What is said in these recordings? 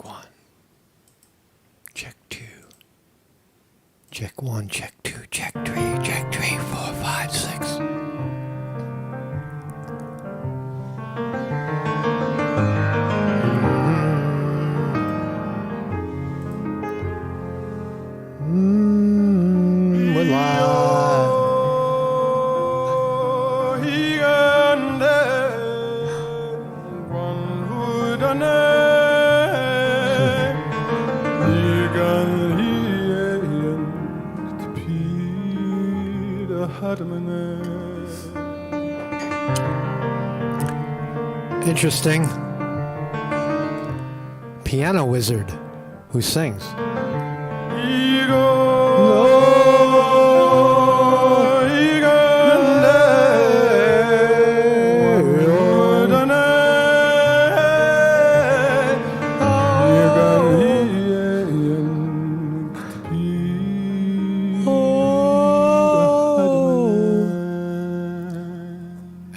one. Check two. Check one, check two, check three, 4, 5, 6. We're live. Interesting. Piano wizard who sings.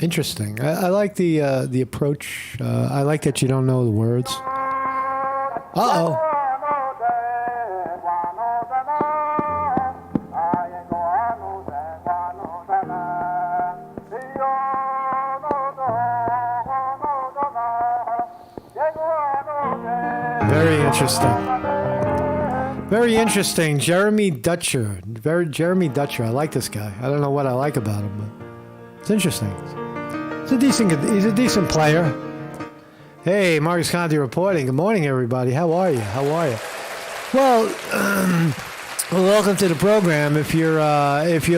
Interesting. I like the approach. I like that you don't know the words. Uh-oh. Very interesting. Very interesting. Jeremy Dutcher. Jeremy Dutcher. I like this guy. I don't know what I like about him, but it's interesting. He's a decent player. Hey, Marcus Conti reporting. Good morning, everybody. How are you? Well, welcome to the program. If you're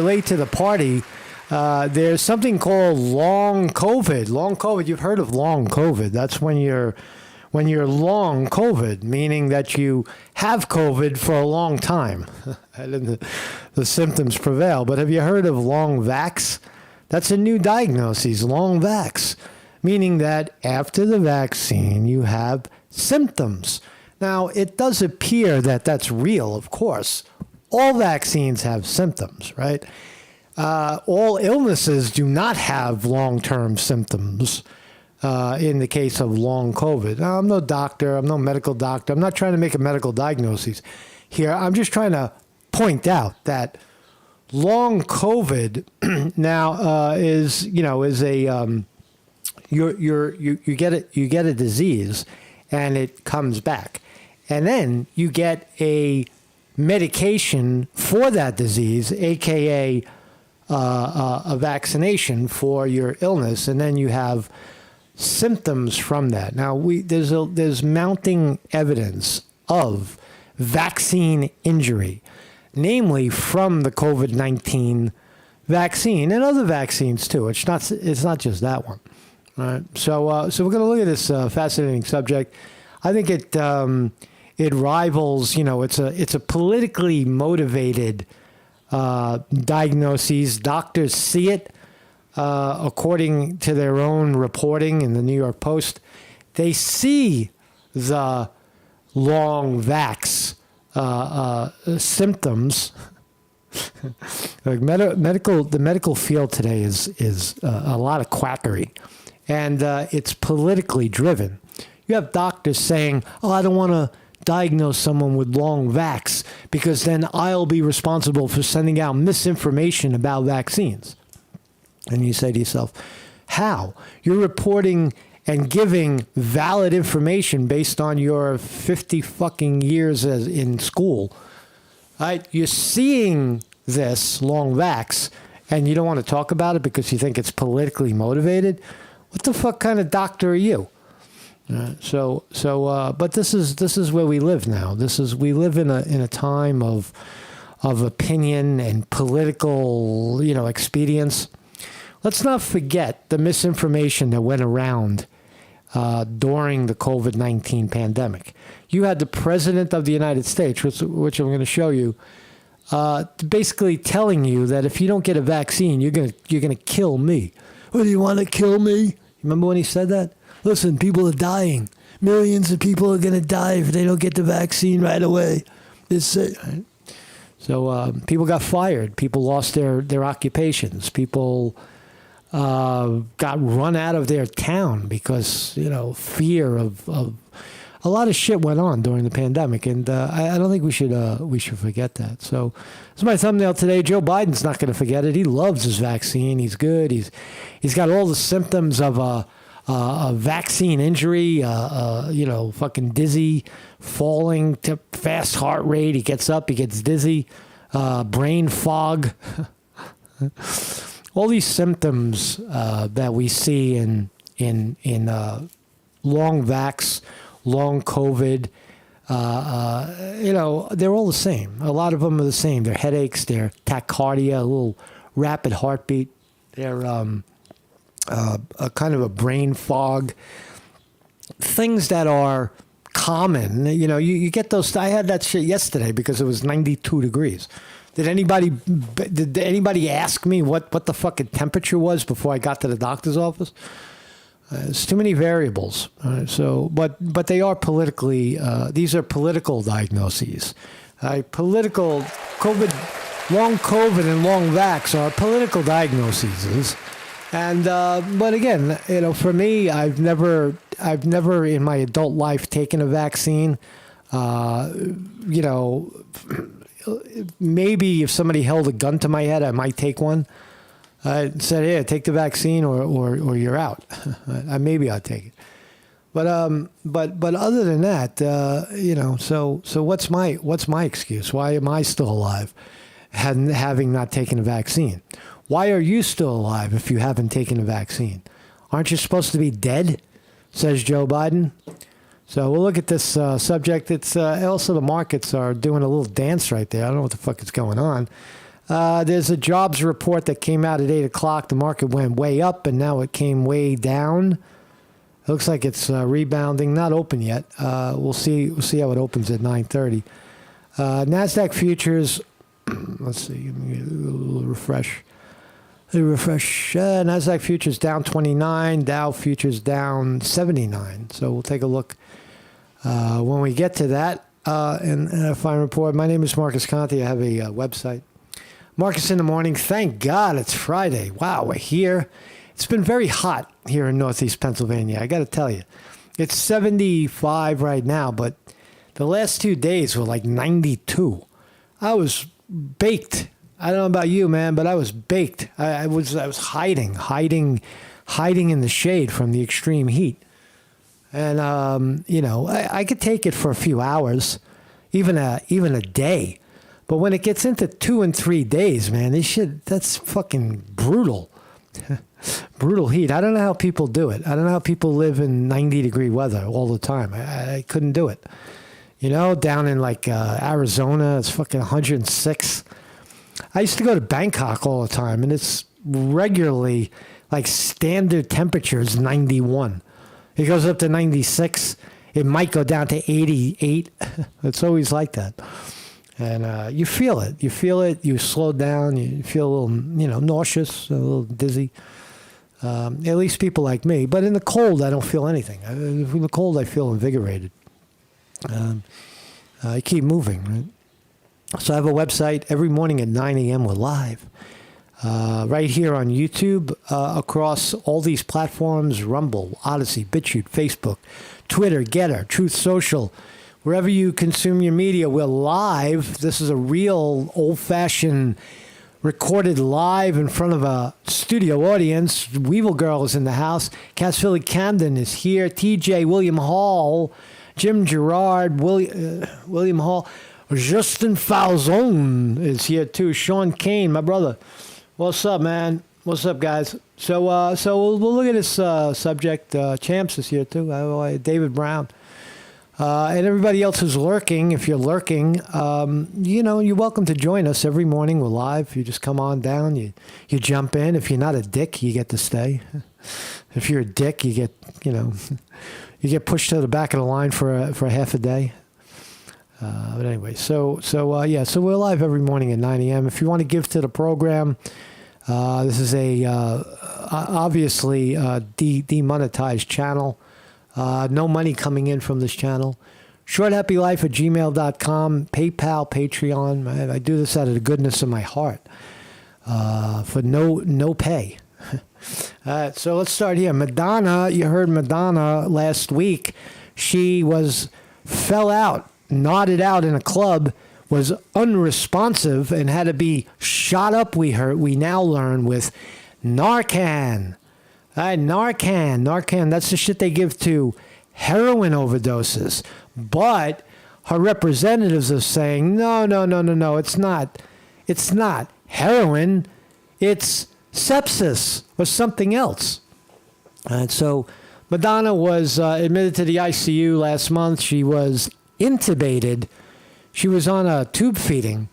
late to the party, there's something called long COVID. Long COVID. You've heard of long COVID. That's when you're long COVID, meaning that you have COVID for a long time. And the symptoms prevail. But have you heard of long VAX? That's a new diagnosis, long VAX, meaning that after the vaccine, you have symptoms. Now, it does appear that that's real, of course. All vaccines have symptoms, right? All illnesses do not have long-term symptoms in the case of long COVID. Now, I'm no doctor. I'm no medical doctor. I'm not trying to make a medical diagnosis here. I'm just trying to point out that long COVID now is a you get a disease and it comes back, and then you get a medication for that disease, aka a vaccination for your illness, and then you have symptoms from that. Now there's mounting evidence of vaccine injury, namely from the COVID-19 vaccine and other vaccines too. It's not just that one. All right. So we're going to look at this fascinating subject. I think it rivals. It's a politically motivated diagnosis. Doctors see it according to their own reporting in the New York Post. They see the long vax symptoms. Like the medical field today is a lot of quackery, and it's politically driven. You have doctors saying, I don't want to diagnose someone with long vax because then I'll be responsible for sending out misinformation about vaccines. And you say to yourself, how? You're reporting and giving valid information based on your 50 fucking years in school. Right? You're seeing this long vax and you don't want to talk about it because you think it's politically motivated. What the fuck kind of doctor are you? But this is where we live now. We live in a time of opinion and political, expedience. Let's not forget the misinformation that went around during the COVID-19 pandemic. You had the President of the United States, which I'm going to show you, basically telling you that if you don't get a vaccine, you're gonna kill me. Well, do you want to kill me? Remember when he said that? Listen, people are dying. Millions of people are going to die if they don't get the vaccine right away. Right? So people got fired. People lost their occupations. People got run out of their town because, fear of a lot of shit went on during the pandemic, and I don't think we should forget that. So, it's my thumbnail today. Joe Biden's not going to forget it. He loves his vaccine. He's good. He's got all the symptoms of a vaccine injury. Fucking dizzy, falling to fast heart rate. He gets up. He gets dizzy. Brain fog. All these symptoms that we see in long vax, long COVID, they're all the same. A lot of them are the same. They're headaches, they're tachycardia, a little rapid heartbeat. They're a kind of a brain fog. Things that are common. You get those. I had that shit yesterday because it was 92 degrees. Did anybody ask me what the fucking temperature was before I got to the doctor's office? It's too many variables. But they are politically. These are political diagnoses. Political COVID, long COVID and long vax are political diagnoses. And but again, for me, I've never in my adult life taken a vaccine. Maybe if somebody held a gun to my head, I might take one. I said, "Hey, take the vaccine, or you're out." Maybe I'll take it. But other than that, So what's my excuse? Why am I still alive, having not taken a vaccine? Why are you still alive if you haven't taken a vaccine? Aren't you supposed to be dead? Says Joe Biden. So we'll look at this subject. It's also the markets are doing a little dance right there. I don't know what the fuck is going on. There's a jobs report that came out at 8 o'clock. The market went way up, and now it came way down. It looks like it's rebounding. Not open yet. We'll see how it opens at 9:30. NASDAQ futures. Let's see. Give me a little refresh. NASDAQ futures down 29. Dow futures down 79. So we'll take a look when we get to that. And a fine report. My name is Marcus Conte. I have a website. Marcus in the Morning. Thank God it's Friday. Wow, we're here. It's been very hot here in Northeast Pennsylvania. I got to tell you. It's 75 right now, but the last 2 days were like 92. I was baked. I don't know about you, man, but I was baked. I was hiding in the shade from the extreme heat. And, I could take it for a few hours, even a day. But when it gets into 2 and 3 days, man, that's fucking brutal. Brutal heat. I don't know how people do it. I don't know how people live in 90-degree weather all the time. I couldn't do it. Down in like Arizona, it's fucking 106. I used to go to Bangkok all the time, and it's regularly like standard temperature is 91. It goes up to 96. It might go down to 88. It's always like that. And you feel it. You slow down. You feel a little, nauseous, a little dizzy. At least people like me. But in the cold, I don't feel anything. In the cold, I feel invigorated. I keep moving, right? So I have a website. Every morning at 9 a.m. we're live. Right here on YouTube, across all these platforms, Rumble, Odyssey, BitChute, Facebook, Twitter, Getter, Truth Social. Wherever you consume your media, we're live. This is a real old-fashioned recorded live in front of a studio audience. Weevil Girl is in the house. Cass Philly Camden is here. TJ, William Hall, Jim Gerard, William Hall. Justin Falzone is here too. Sean Kane, my brother. What's up, man? What's up, guys? So we'll look at this subject. Champs is here too. David Brown. And everybody else who's lurking. If you're lurking, you're welcome to join us every morning. We're live. You just come on down. You jump in. If you're not a dick, you get to stay. If you're a dick, you get you get pushed to the back of the line for a half a day. But anyway, so we're live every morning at 9 a.m. If you want to give to the program, this is a obviously demonetized channel. No money coming in from this channel. shorthappylife@gmail.com, PayPal, Patreon. I do this out of the goodness of my heart for no pay. So let's start here. Madonna, you heard Madonna last week. She fell out, nodded out in a club, was unresponsive, and had to be shot up. We now learn with Narcan. Narcan. That's the shit they give to heroin overdoses. But her representatives are saying, no. It's not heroin. It's sepsis or something else. And so Madonna was admitted to the ICU last month. She was intubated. She was on a tube feeding.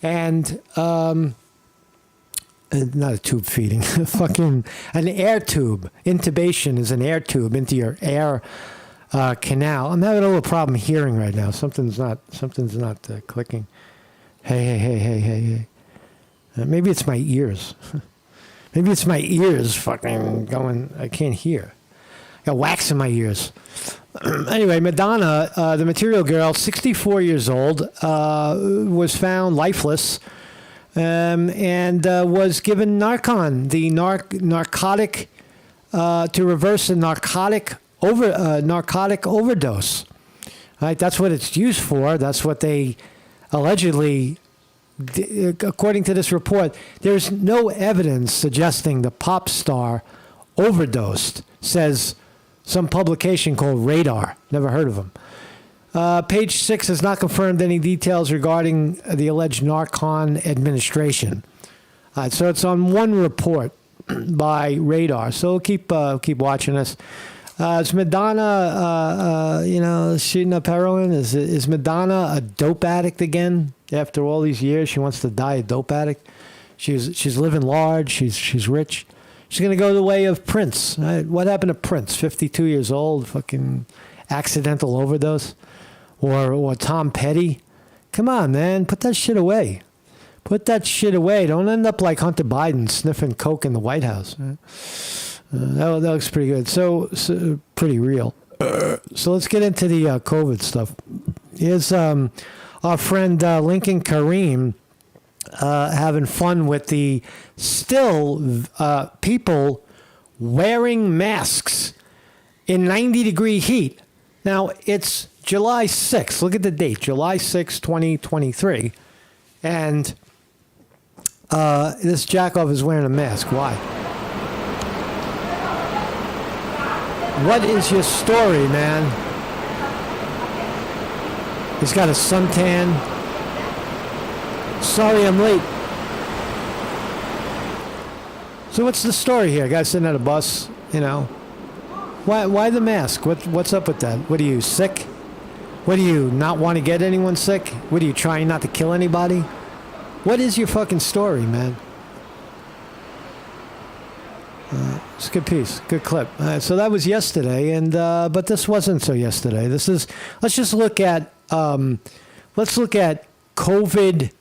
And, not a tube feeding, fucking an air tube. Intubation is an air tube into your air canal. I'm having a little problem hearing right now. Something's not clicking. Hey. Maybe it's my ears. Maybe it's my ears fucking going. I can't hear. I got wax in my ears. Anyway, Madonna, the Material Girl, 64 years old, was found lifeless and was given Narcan, the narcotic, to reverse a narcotic overdose. Right? That's what it's used for. That's what they allegedly, according to this report, there's no evidence suggesting the pop star overdosed, says some publication called Radar. Never heard of them. Page 6 has not confirmed any details regarding the alleged Narcan administration. So it's on one report by Radar. So we'll keep watching this. Is Madonna, shooting up heroin? Is Madonna a dope addict again? After all these years, she wants to die a dope addict. She's living large. She's rich. She's gonna go the way of Prince. Right? What happened to Prince? 52 years old, fucking accidental overdose, or Tom Petty. Come on, man, put that shit away. Put that shit away. Don't end up like Hunter Biden sniffing coke in the White House. Right? That looks pretty good. So pretty real. So let's get into the COVID stuff. Here's our friend Lincoln Kareem having fun with the people wearing masks in 90-degree heat. Now, it's July 6th. Look at the date, July 6th, 2023. And this jackoff is wearing a mask. Why? What is your story, man? He's got a suntan. Sorry I'm late. So what's the story here? Guy sitting at a bus, Why the mask? What's up with that? What are you, sick? What do you not want to get anyone sick? What are you trying not to kill anybody? What is your fucking story, man? It's a good piece, good clip. So that was yesterday, and but this wasn't so yesterday. This is. Let's just look at. Let's look at COVID.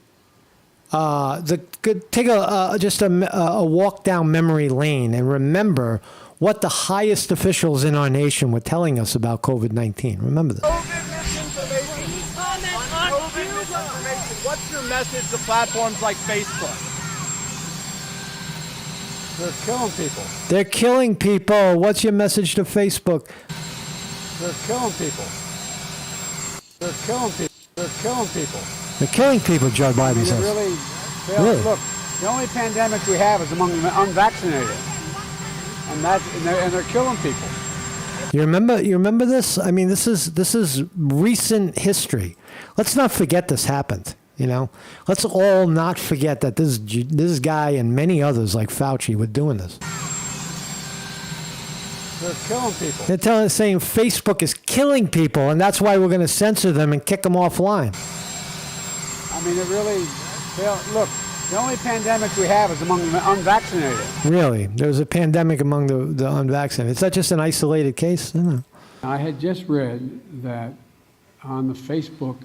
Take a walk down memory lane and remember what the highest officials in our nation were telling us about COVID-19. Remember this. COVID misinformation. On COVID misinformation. What's your message to platforms like Facebook? They're killing people. They're killing people. What's your message to Facebook? They're killing people. They're killing people. They're killing people. They're killing people, Joe Biden says. Really? Look, the only pandemic we have is among the unvaccinated. And they're killing people. You remember this? I mean, this is recent history. Let's not forget this happened. Let's all not forget that this guy and many others like Fauci were doing this. They're killing people. They're saying Facebook is killing people, and that's why we're going to censor them and kick them offline. I mean, look, the only pandemic we have is among the unvaccinated. Really? There's a pandemic among the unvaccinated. Is that just an isolated case? I don't know. I had just read that on the Facebook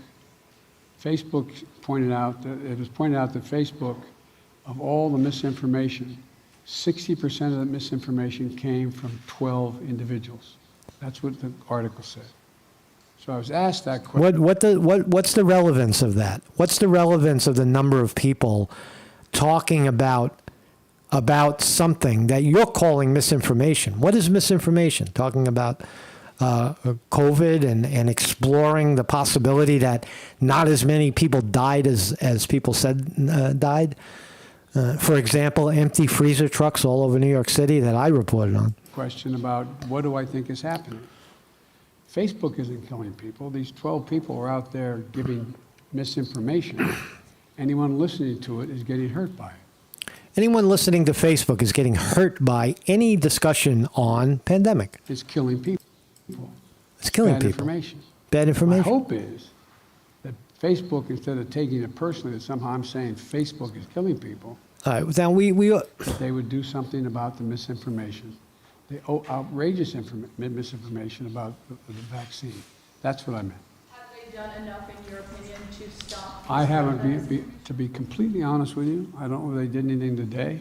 pointed out that Facebook, of all the misinformation, 60% of the misinformation came from 12 individuals. That's what the article said. So I was asked that question. What's the relevance of that? What's the relevance of the number of people talking about something that you're calling misinformation? What is misinformation? Talking about COVID and exploring the possibility that not as many people died as people said died. For example, empty freezer trucks all over New York City that I reported on. Question about what do I think is happening? Facebook isn't killing people. These 12 people are out there giving misinformation. Anyone listening to it is getting hurt by it. Anyone listening to Facebook is getting hurt by any discussion on pandemic. It's killing people. It's killing Bad people. information. Bad information. My hope is that Facebook, instead of taking it personally, that somehow I'm saying Facebook is killing people, All right. Now we they would do something about the misinformation, the outrageous misinformation about the vaccine. That's what I meant. Have they done enough, in your opinion, to stop? I haven't, to be completely honest with you, I don't know if they did anything today.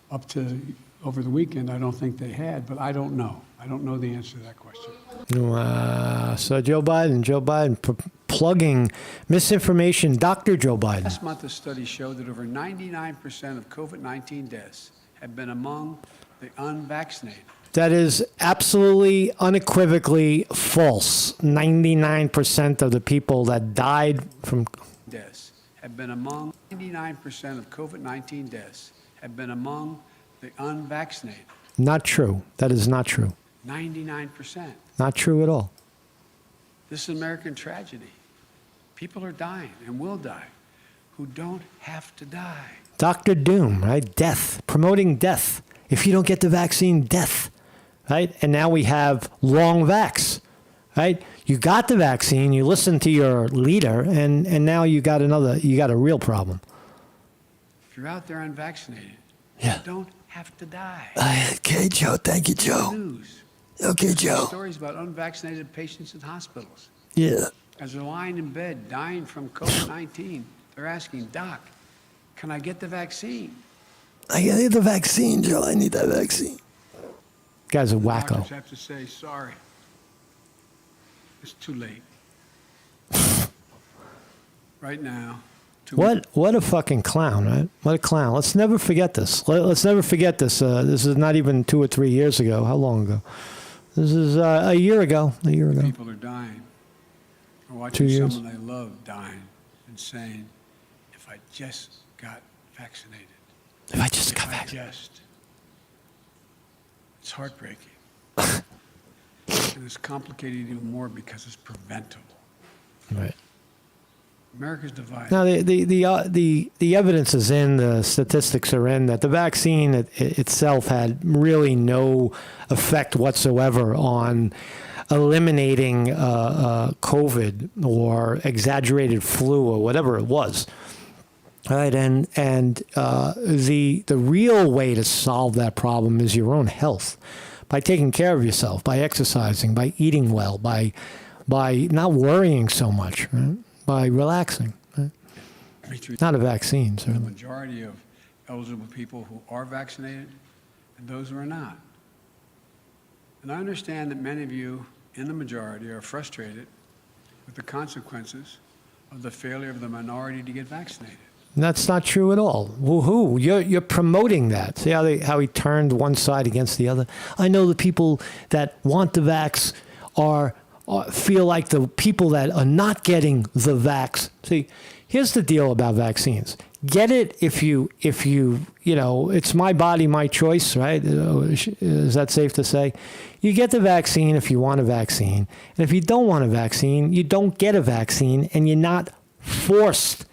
Up to over the weekend, I don't think they had, but I don't know. I don't know the answer to that question. So Joe Biden plugging misinformation. Dr. Joe Biden. Last month, a study showed that over 99% of COVID-19 deaths have been among the unvaccinated. That is absolutely unequivocally false. 99% of the people that died from Deaths have been among 99% of COVID-19 deaths have been among the unvaccinated. Not true. That is not true. 99%. Not true at all. This is American tragedy. People are dying and will die who don't have to die. Dr. Doom, right? Death, promoting death. If you don't get the vaccine, death, right? And now we have long vax, right? You got the vaccine, you listened to your leader, and now you got a real problem. If you're out there unvaccinated, Yeah. you don't have to die. Okay, Joe. Thank you, Joe. News. Okay, Joe. Stories about unvaccinated patients in hospitals. Yeah. As they're lying in bed dying from COVID-19, they're asking, Doc, can I get the vaccine? I need the vaccine, Joe. I need that vaccine. Guy's a wacko. Doctors have to say, sorry, it's too late. Right now. What a fucking clown, right? What a clown. Let's never forget this. Let's never forget this. This is not even 2 or 3 years ago. How long ago? This is a year ago. A year ago. People are dying. Or 2 watching years. someone they love dying and saying, if I just got vaccinated. If I just got If I vaccinated. just. It's heartbreaking. And it's complicated even more because it's preventable. Right. America's divided. Now, the evidence is in, the statistics are in, that the vaccine itself had really no effect whatsoever on eliminating COVID or exaggerated flu or whatever it was. Right, and the real way to solve that problem is your own health, by taking care of yourself, by exercising, by eating well, by not worrying so much, right? By relaxing. Right? Not a vaccine, The certainly. majority of eligible people who are vaccinated and those who are not. And I understand that many of you in the majority are frustrated with the consequences of the failure of the minority to get vaccinated. That's not true at all. Woohoo! You're promoting that. See how he turned one side against the other. I know the people that want the vax feel like the people that are not getting the vax. See, here's the deal about vaccines. Get it if you it's my body, my choice, right? Is that safe to say? You get the vaccine if you want a vaccine, and if you don't want a vaccine, you don't get a vaccine, and you're not forced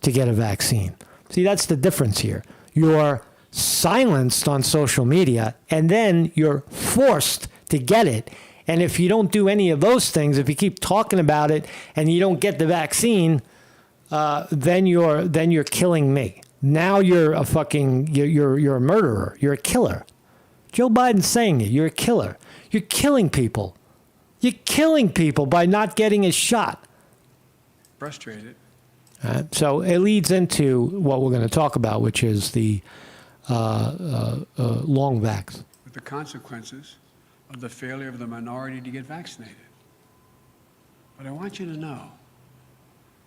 to get a vaccine. See, that's the difference here. You're silenced on social media, and then you're forced to get it. And if you don't do any of those things, if you keep talking about it and you don't get the vaccine, then you're killing me. Now you're a you're a murderer. You're a killer. Joe Biden's saying it. You're a killer. You're killing people. You're killing people by not getting a shot. Frustrated. So it leads into what we're going to talk about, which is the long vax. With the consequences of the failure of the minority to get vaccinated. But I want you to know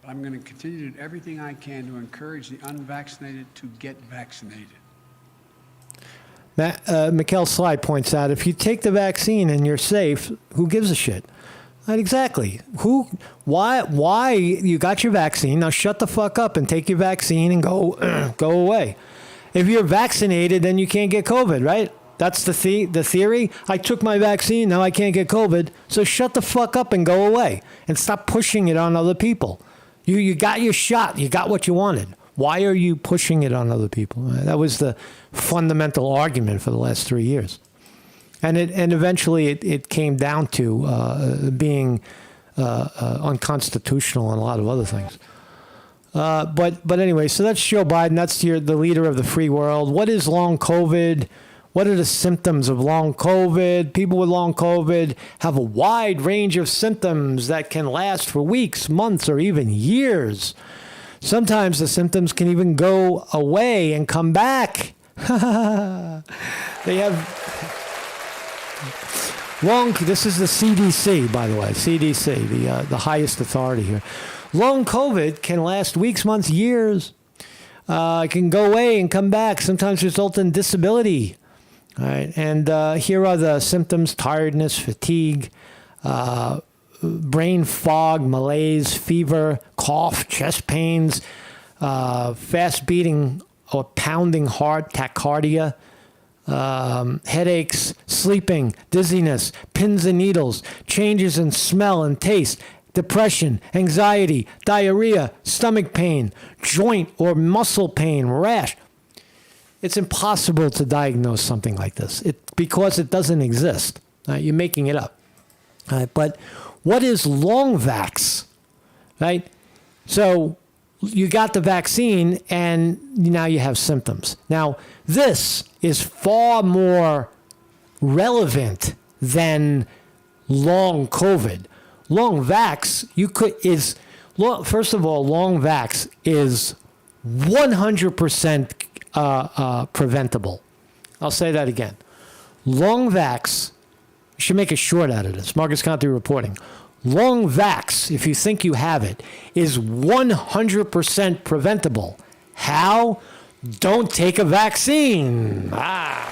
I'm going to continue to do everything I can to encourage the unvaccinated to get vaccinated. Mikkel Sly points out, if you take the vaccine and you're safe, who gives a shit? Right, exactly. Why you got your vaccine, now shut the fuck up and take your vaccine and go away. If you're vaccinated, then you can't get COVID, right? That's the theory. I took my vaccine, now I can't get COVID. So shut the fuck up and go away and stop pushing it on other people. You got your shot. You got what you wanted. Why are you pushing it on other people? That was the fundamental argument for the last 3 years. And eventually it came down to being unconstitutional and a lot of other things. But anyway, so that's Joe Biden. That's the leader of the free world. What is long COVID? What are the symptoms of long COVID? People with long COVID have a wide range of symptoms that can last for weeks, months, or even years. Sometimes the symptoms can even go away and come back. They have this is the CDC, by the way, CDC, the highest authority here. Long COVID can last weeks, months, years. It can go away and come back, sometimes result in disability. All right, and here are the symptoms: tiredness, fatigue, brain fog, malaise, fever, cough, chest pains, fast beating or pounding heart, tachycardia, headaches, sleeping, dizziness, pins and needles, changes in smell and taste, depression, anxiety, diarrhea, stomach pain, joint or muscle pain, rash. It's impossible to diagnose something like this because it doesn't exist. You're making it up. But what is long VAX? Right? So you got the vaccine and now you have symptoms. Now, this is far more relevant than long COVID. Long VAX, first of all, long VAX is 100% preventable. I'll say that again. Long VAX, you should make a short out of this. Marcus Conte reporting. Long VAX, if you think you have it, is 100% preventable. How? Don't take a vaccine. How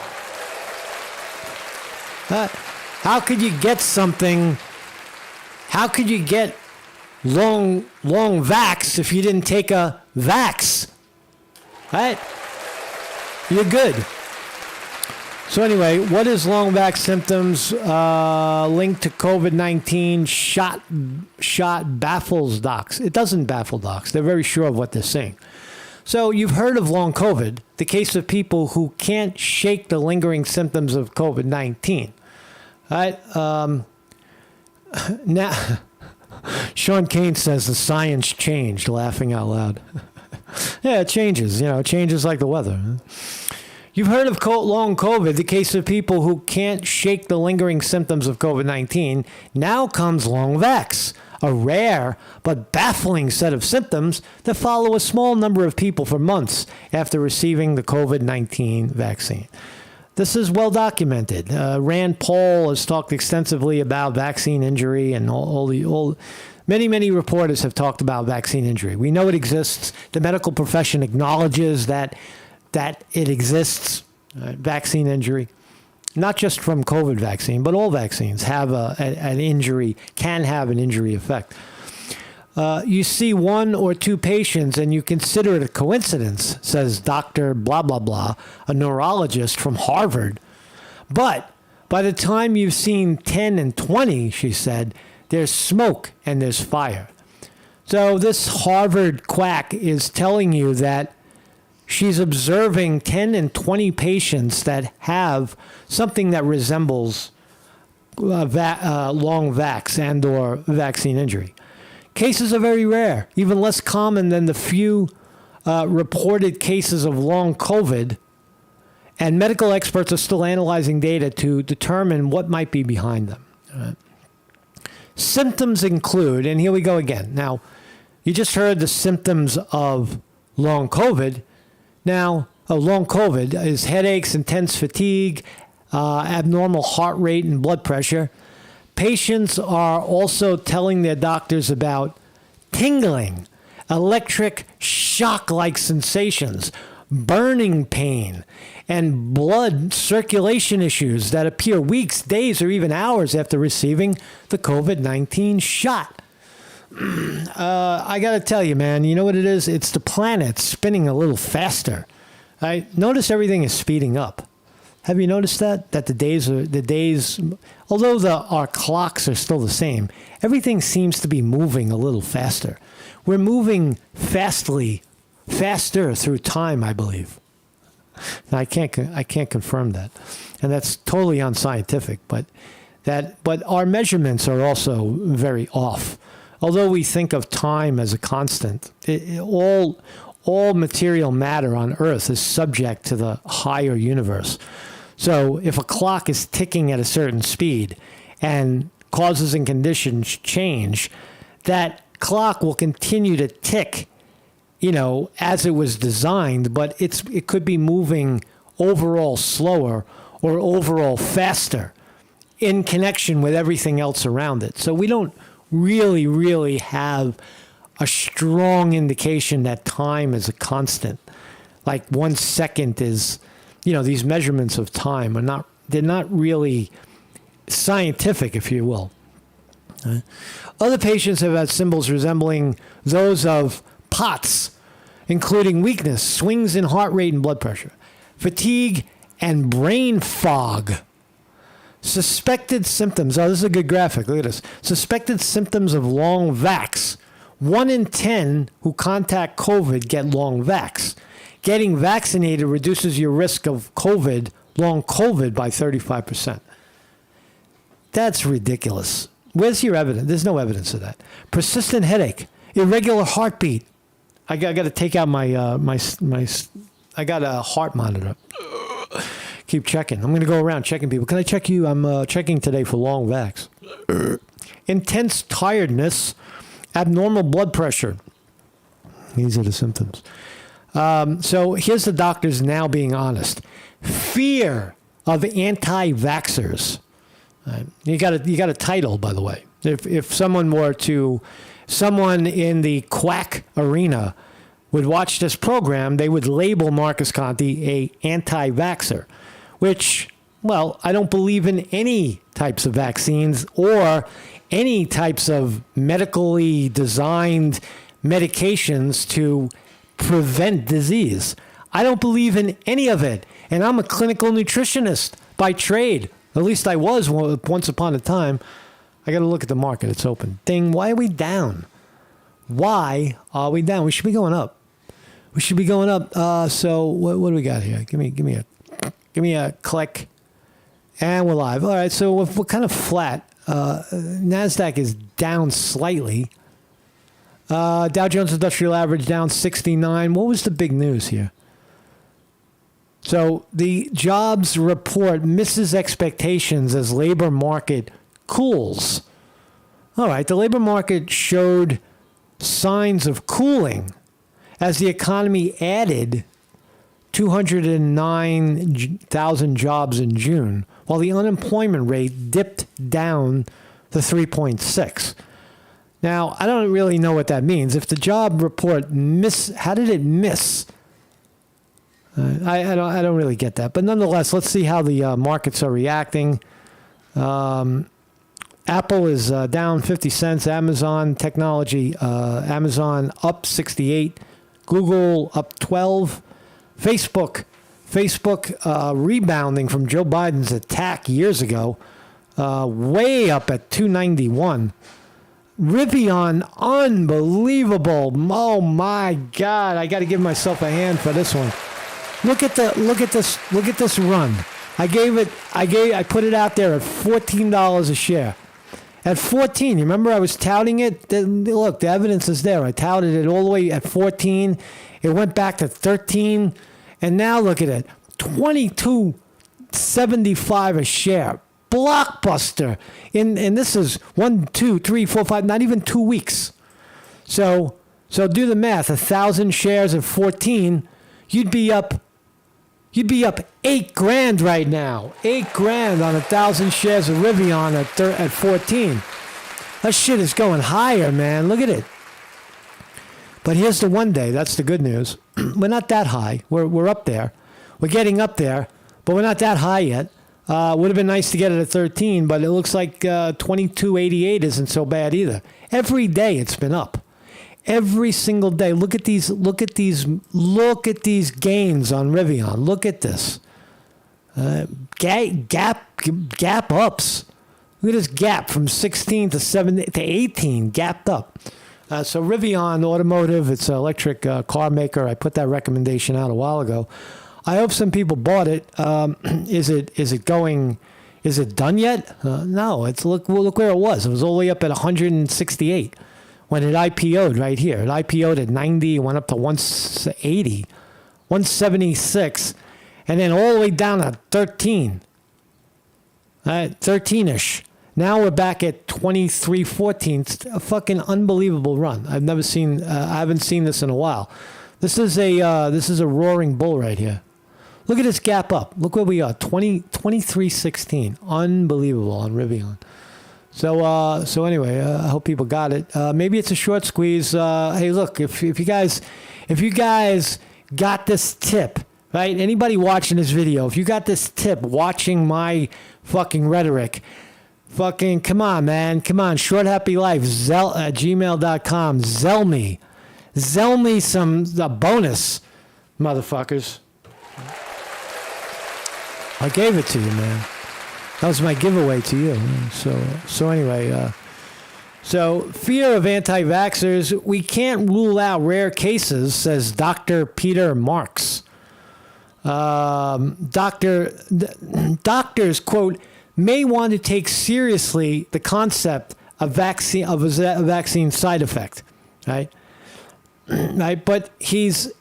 could you get something? How could you get long VAX if you didn't take a VAX? Right? You're good. So anyway, what is long VAX symptoms linked to COVID-19? Shot baffles docs. It doesn't baffle docs. They're very sure of what they're saying. So you've heard of long COVID, the case of people who can't shake the lingering symptoms of COVID-19. Right? Now, Sean Kane says the science changed, laughing out loud. Yeah, it changes. It changes like the weather. You've heard of long COVID, the case of people who can't shake the lingering symptoms of COVID-19. Now comes long VAX, a rare but baffling set of symptoms that follow a small number of people for months after receiving the COVID-19 vaccine. This is well documented. Rand Paul has talked extensively about vaccine injury, and many reporters have talked about vaccine injury. We know it exists. The medical profession acknowledges that it exists, vaccine injury, not just from COVID vaccine, but all vaccines have an injury, can have an injury effect. You see one or two patients and you consider it a coincidence, says Dr. blah, blah, blah, a neurologist from Harvard. But by the time you've seen 10 and 20, she said, there's smoke and there's fire. So this Harvard quack is telling you that she's observing 10 and 20 patients that have something that resembles long VAX and or vaccine injury. Cases are very rare, even less common than the few reported cases of long COVID, and medical experts are still analyzing data to determine what might be behind them. Symptoms include, and here we go again. Now, you just heard the symptoms of long COVID. Now, long COVID is headaches, intense fatigue, abnormal heart rate and blood pressure. Patients are also telling their doctors about tingling, electric shock-like sensations, burning pain, and blood circulation issues that appear weeks, days, or even hours after receiving the COVID-19 shot. I got to tell you, man, you know what it is? It's the planet spinning a little faster. I notice everything is speeding up. Have you noticed that? That the days, although our clocks are still the same, everything seems to be moving a little faster. We're moving faster through time, I believe. Now, I can't confirm that, and that's totally unscientific. But our measurements are also very off. Although we think of time as a constant, all material matter on Earth is subject to the higher universe. So if a clock is ticking at a certain speed and causes and conditions change, that clock will continue to tick, as it was designed, but it could be moving overall slower or overall faster in connection with everything else around it. So we don't really have a strong indication that time is a constant. Like 1 second is, these measurements of time they're not really scientific, if you will. Other patients have had symptoms resembling those of POTS, including weakness, swings in heart rate and blood pressure, fatigue, and brain fog. Suspected symptoms. Oh, this is a good graphic. Look at this. Suspected symptoms of long VAX. 1 in 10 who contact COVID get long VAX. Getting vaccinated reduces your risk of long COVID by 35%. That's ridiculous. Where's your evidence? There's no evidence of that. Persistent headache, irregular heartbeat. I got to take out my I got a heart monitor. Keep checking. I'm going to go around checking people. Can I check you? I'm checking today for long VAX. Intense tiredness, abnormal blood pressure. These are the symptoms. So here's the doctors now being honest. Fear of anti-vaxxers. You got a title, by the way. If someone in the quack arena would watch this program, they would label Marcus Conte a anti-vaxxer, which, well, I don't believe in any types of vaccines or any types of medically designed medications to prevent disease. I don't believe in any of it. And I'm a clinical nutritionist by trade. At least I was once upon a time. I got to look at the market. It's open. Ding. Why are we down? Why are we down? We should be going up. We should be going up. So what do we got here? Give me a click. And we're live. All right. So we're kind of flat. NASDAQ is down slightly. Dow Jones Industrial Average down 69. What was the big news here? So the jobs report misses expectations as labor market cools. All right, the labor market showed signs of cooling as the economy added 209,000 jobs in June, while the unemployment rate dipped down to 3.6. Now, I don't really know what that means. If the job report how did it miss? I don't really get that. But nonetheless, let's see how the markets are reacting. Apple is down 50 cents. Amazon Technology, Amazon up 68. Google up 12. Facebook rebounding from Joe Biden's attack years ago, way up at 291. Rivian, unbelievable. Oh my God. I got to give myself a hand for this one. Look at this run. I put it out there at $14 a share. At 14, you remember I was touting it? Look, the evidence is there. I touted it all the way at 14. It went back to 13. And now look at it. $22.75 a share. Blockbuster. And this is 1, 2, 3, 4, 5, not even 2 weeks. So do the math. 1,000 shares at 14, you'd be up $8,000 right now. $8,000 on 1,000 shares of Rivian at 14. That shit is going higher, man. Look at it. But here's the one day. That's the good news. We're not that high. We're up there. We're getting up there, but we're not that high yet. Would have been nice to get it at 13, but it looks like 2288 isn't so bad either. Every day it's been up. Every single day. Look at these gains on Rivian. Look at this. Gap ups. Look at this gap from 16 to 17 to 18, gapped up. So Rivian Automotive, it's an electric car maker. I put that recommendation out a while ago. I hope some people bought it. Is it done yet? No. Look where it was. It was all the way up at 168 when it IPO'd right here. It IPO'd at 90, went up to 180, 176, and then all the way down to 13. 13-ish. Now we're back at 23.14. It's a fucking unbelievable run. I haven't seen this in a while. This is a roaring bull right here. Look at this gap up. Look where we are. 23.16. Unbelievable on Rivian. So anyway, I hope people got it. Maybe it's a short squeeze. Hey, look, if you guys got this tip, right? Anybody watching this video, if you got this tip watching my fucking rhetoric, fucking come on, man. Come on. Short Happy Life. gmail.com. Zell me a bonus, motherfuckers. I gave it to you, man. That was my giveaway to you. So anyway, so fear of anti-vaxxers. We can't rule out rare cases, says Dr. Peter Marks. Doctors, quote, may want to take seriously the concept of a vaccine side effect, right? Right, but he's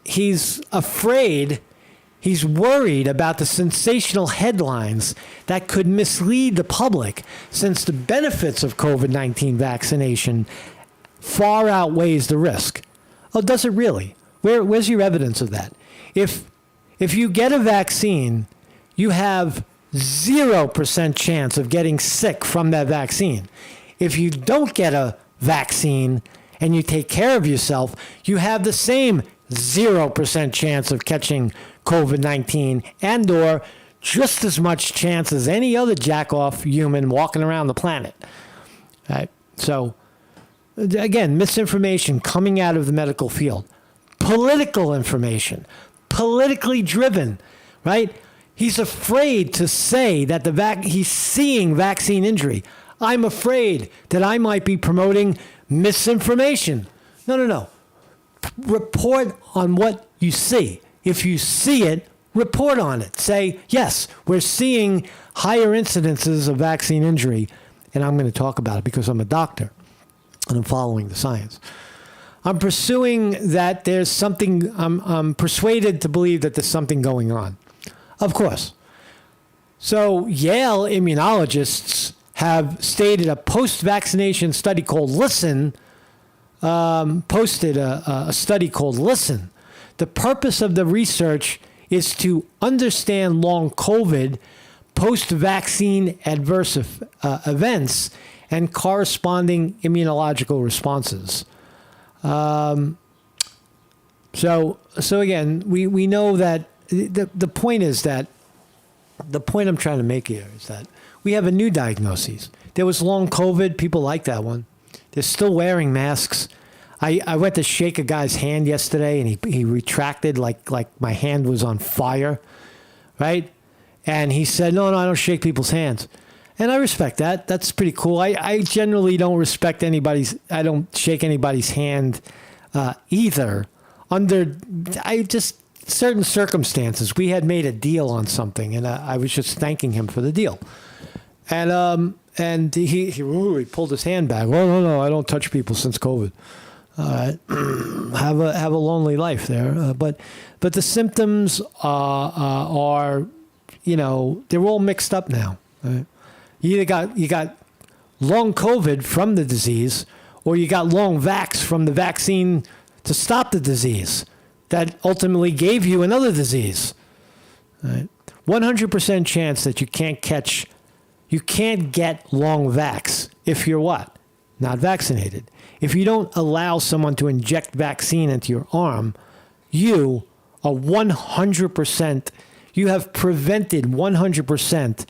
afraid. He's worried about the sensational headlines that could mislead the public, since the benefits of COVID-19 vaccination far outweighs the risk. Oh, does it really? Where's your evidence of that? If you get a vaccine, you have 0% chance of getting sick from that vaccine. If you don't get a vaccine and you take care of yourself, you have the same 0% chance of catching COVID-19 and or just as much chance as any other jack-off human walking around the planet. Right? So, again, misinformation coming out of the medical field. Political information. Politically driven. Right? He's afraid to say that he's seeing vaccine injury. I'm afraid that I might be promoting misinformation. No. Report on what you see. If you see it, report on it. Say, yes, we're seeing higher incidences of vaccine injury, and I'm going to talk about it because I'm a doctor and I'm following the science. I'm pursuing that there's something, I'm persuaded to believe that there's something going on. Of course. So Yale immunologists have stated a post-vaccination study called LISTEN, posted a study called LISTEN. The purpose of the research is to understand long COVID, post-vaccine adverse events, and corresponding immunological responses. So again, we know that the point is that the point I'm trying to make here is that we have a new diagnosis. There was long COVID. People like that one. They're still wearing masks. I went to shake a guy's hand yesterday, and he retracted like my hand was on fire, right? And he said, no, I don't shake people's hands. And I respect that. That's pretty cool. I generally don't respect I don't shake anybody's hand either. Under certain circumstances. We had made a deal on something, and I was just thanking him for the deal. And he pulled his hand back. Well, no, I don't touch people since COVID. All right, have a lonely life there. But the symptoms are, they're all mixed up now. Right? You got long COVID from the disease, or you got long vax from the vaccine to stop the disease that ultimately gave you another disease. Right? 100% chance that you can't get long vax if you're what? not vaccinated. If you don't allow someone to inject vaccine into your arm, you are 100%, you have prevented 100%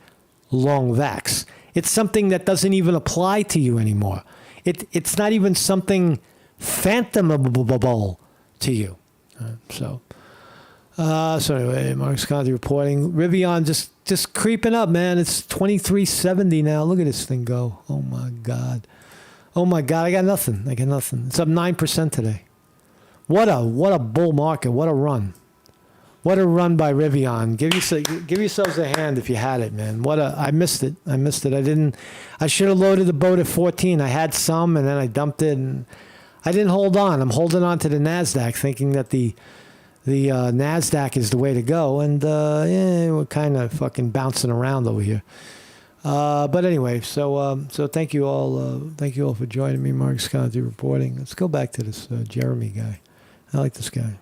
long vax. It's something that doesn't even apply to you anymore. It's not even something phantomable to you. So anyway, Mark Sconti reporting. Rivian just creeping up, man. It's 23.70 now. Look at this thing go. Oh my God. I got nothing. It's up 9% today. What a bull market. What a run. What a run by Rivian. Give yourselves a hand if you had it, man. I missed it. I should have loaded the boat at 14. I had some and then I dumped it and I didn't hold on. I'm holding on to the NASDAQ thinking that the NASDAQ is the way to go. And we're kind of fucking bouncing around over here. But anyway, so thank you all. Thank you all for joining me. Mark Sconti reporting. Let's go back to this Jeremy guy. I like this guy.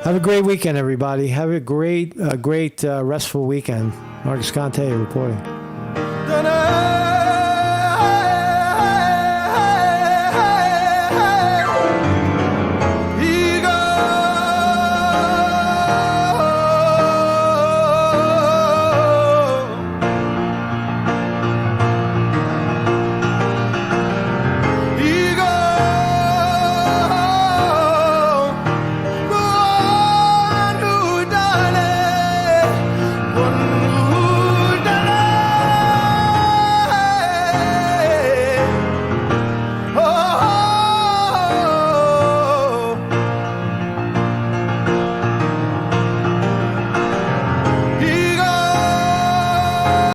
Have a great weekend, everybody. Have a great restful weekend. Mark Sconti reporting.